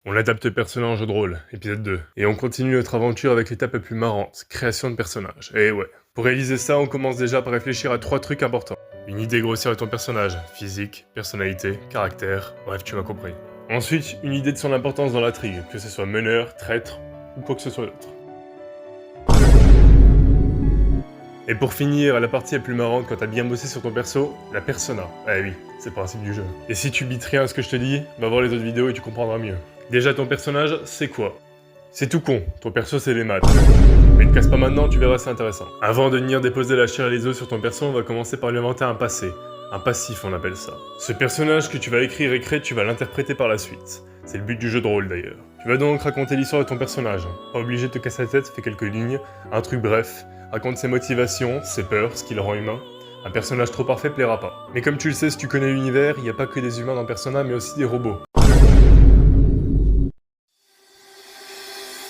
On adapte Persona en jeu de rôle, épisode 2. Et on continue notre aventure avec l'étape la plus marrante, création de personnages. Et ouais. Pour réaliser ça, on commence déjà par réfléchir à 3 trucs importants. Une idée grossière de ton personnage, physique, personnalité, caractère, bref, tu m'as compris. Ensuite, une idée de son importance dans l'intrigue, que ce soit meneur, traître, ou quoi que ce soit d'autre. Et pour finir, la partie la plus marrante quand t'as bien bossé sur ton perso, la persona. Ah oui, c'est le principe du jeu. Et si tu bites rien à ce que je te dis, va voir les autres vidéos et tu comprendras mieux. Déjà, ton personnage, c'est quoi? C'est tout con, ton perso c'est les maths. Mais ne casse pas maintenant, tu verras, c'est intéressant. Avant de venir déposer la chair et les os sur ton perso, on va commencer par lui inventer un passé. Un passif, on appelle ça. Ce personnage que tu vas écrire et créer, tu vas l'interpréter par la suite. C'est le but du jeu de rôle d'ailleurs. Tu vas donc raconter l'histoire de ton personnage. Pas obligé de te casser la tête, fais quelques lignes, un truc bref. Raconte ses motivations, ses peurs, ce qui le rend humain. Un personnage trop parfait plaira pas. Mais comme tu le sais, si tu connais l'univers, il n'y a pas que des humains dans Persona, mais aussi des robots.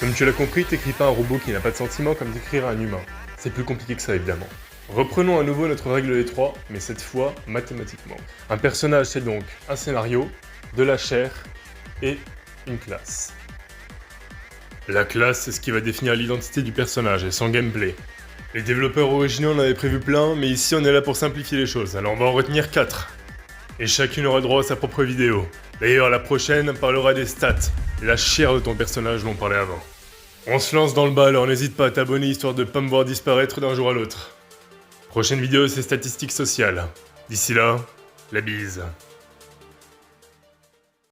Comme tu l'as compris, t'écris pas un robot qui n'a pas de sentiments comme d'écrire un humain. C'est plus compliqué que ça évidemment. Reprenons à nouveau notre règle des 3, mais cette fois mathématiquement. Un personnage c'est donc un scénario, de la chair et une classe. La classe c'est ce qui va définir l'identité du personnage et son gameplay. Les développeurs originaux en avaient prévu plein, mais ici on est là pour simplifier les choses, alors on va en retenir 4. Et chacune aura droit à sa propre vidéo. D'ailleurs, la prochaine parlera des stats, la chair de ton personnage dont on parlait avant. On se lance dans le bal, alors n'hésite pas à t'abonner histoire de pas me voir disparaître d'un jour à l'autre. Prochaine vidéo, c'est statistiques sociales. D'ici là, la bise.